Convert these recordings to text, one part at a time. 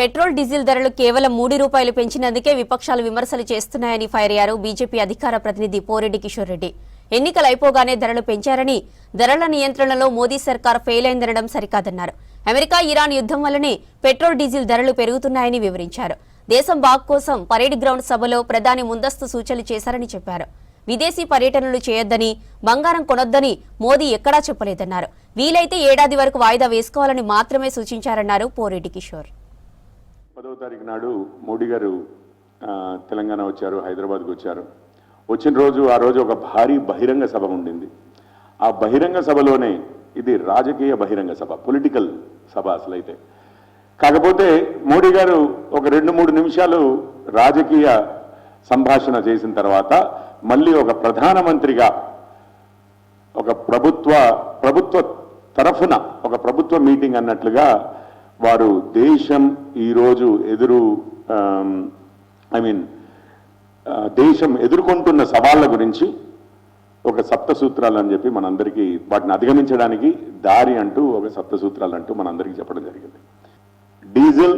Petrol diesel ధరలు కేవలం ₹3 పెంచినందుకే విపక్షాలు విమర్శలు చేస్తున్నాయని ఫైర్ అయ్యారు బీజేపీ అధికార ప్రతినిధి పోరెడ్డి కిషోర్ రెడ్డి. ఎన్నికలు అయిపోగానే ధరలు పెంచారని, ధరల నియంత్రణలో మోదీ సర్కార్ ఫెయిల్ అయిందనడం సరికాదన్నారు. అమెరికా ఇరాన్ యుద్ధం వల్లనే పెట్రోల్ డీజిల్ ధరలు పెరుగుతున్నాయని వివరించారు. దేశం బాగు కోసం పరేడ్ గ్రౌండ్ సభలో ప్రధాని ముందస్తు సూచనలు చేశారని చెప్పారు. విదేశీ పర్యటనలు చేయొద్దని, బంగారం కొనొద్దని మోదీ ఎక్కడా చెప్పలేదన్నారు. వీలైతే ఏడాది వరకు వాయిదా వేసుకోవాలని మాత్రమే సూచించారన్నారు పోరెడ్డి కిషోర్. 10వ తారీఖు నాడు మోడీ గారు తెలంగాణ వచ్చారు, హైదరాబాద్కు వచ్చారు. వచ్చిన రోజు ఆ రోజు ఒక భారీ బహిరంగ సభ ఉండింది. ఆ బహిరంగ సభలోనే ఇది రాజకీయ బహిరంగ సభ, పొలిటికల్ సభ అసలైతే. కాకపోతే మోడీ గారు ఒక 2-3 నిమిషాలు రాజకీయ సంభాషణ చేసిన తర్వాత మళ్ళీ ఒక ప్రధానమంత్రిగా ఒక ప్రభుత్వ తరఫున ఒక ప్రభుత్వ మీటింగ్ అన్నట్లుగా వారు దేశం ఈరోజు దేశం ఎదుర్కొంటున్న సవాళ్ల గురించి ఒక సప్తసూత్రాలు అని చెప్పి మనందరికీ వాటిని అధిగమించడానికి దారి అంటూ ఒక సప్తసూత్రాలు అంటూ మనందరికీ చెప్పడం జరిగింది. డీజిల్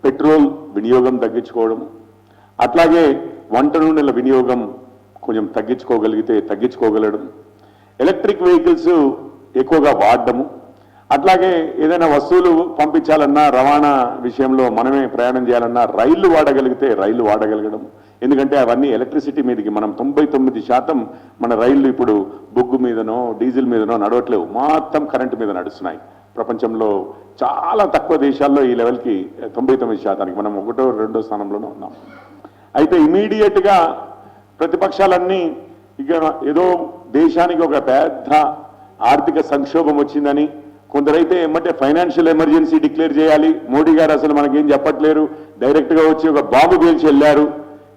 పెట్రోల్ వినియోగం తగ్గించుకోవడము, అట్లాగే వంట నూనెల వినియోగం కొంచెం తగ్గించుకోగలడం, ఎలక్ట్రిక్ వెహికల్స్ ఎక్కువగా వాడడము, అట్లాగే ఏదైనా వస్తువులు పంపించాలన్నా రవాణా విషయంలో మనమే ప్రయాణం చేయాలన్నా రైళ్లు వాడగలగడం. ఎందుకంటే అవన్నీ ఎలక్ట్రిసిటీ మీదకి మనం 99% మన రైళ్లు ఇప్పుడు బొగ్గు మీదనో డీజిల్ మీదనో నడవట్లేవు, మొత్తం కరెంటు మీద నడుస్తున్నాయి. ప్రపంచంలో చాలా తక్కువ దేశాల్లో ఈ లెవెల్కి 99%, మనం 1-2 స్థానంలోనే ఉన్నాం. అయితే ఇమీడియట్గా ప్రతిపక్షాలన్నీ ఇక ఏదో దేశానికి ఒక పెద్ద ఆర్థిక సంక్షోభం వచ్చిందని, కొందరైతే ఏమంటే ఫైనాన్షియల్ ఎమర్జెన్సీ డిక్లేర్ చేయాలి, మోడీ గారు అసలు మనకేం చెప్పట్లేరు, డైరెక్ట్గా వచ్చి ఒక బాంబు పేల్చి వెళ్ళారు,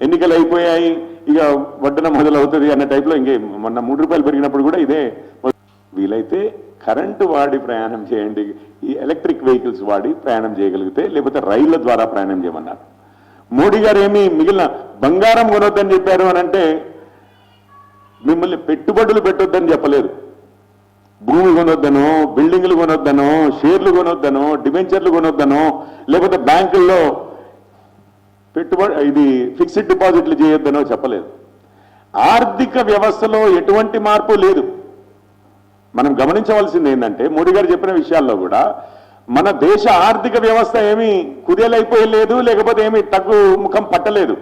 ఎన్నికలు అయిపోయాయి ఇక వడ్డన మొదలవుతుంది అన్న టైప్లో. ఇంకే మొన్న ₹3 పెరిగినప్పుడు కూడా ఇదే. వీలైతే కరెంటు వాడి ప్రయాణం చేయండి, ఈ ఎలక్ట్రిక్ వెహికల్స్ వాడి ప్రయాణం చేయగలిగితే, లేకపోతే రైళ్ల ద్వారా ప్రయాణం చేయమన్నారు. మోడీ గారు ఏమి మిగిలిన బంగారం కొనొద్దని చెప్పారు అని అంటే మిమ్మల్ని పెట్టుబడులు పెట్టొద్దని చెప్పలేదు. భూమి కొనొద్దనో, బిల్డింగ్లు కొనొద్దనో, షేర్లు కొనొద్దనో, డిబెంచర్లు కొనొద్దనో, లేకపోతే బ్యాంకుల్లో ఇది ఫిక్స్డ్ డిపాజిట్లు చేయొద్దనో చెప్పలేదు. ఆర్థిక వ్యవస్థలో ఎటువంటి మార్పు లేదు. మనం గమనించవలసింది ఏంటంటే మోడీ గారు చెప్పిన విషయాల్లో కూడా మన దేశ ఆర్థిక వ్యవస్థ ఏమీ కుదేలైపోయలేదు, లేకపోతే ఏమీ తగ్గు ముఖం పట్టలేదు.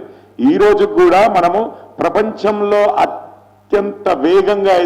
ఈ రోజు కూడా మనము ప్రపంచంలో అత్యంత వేగంగా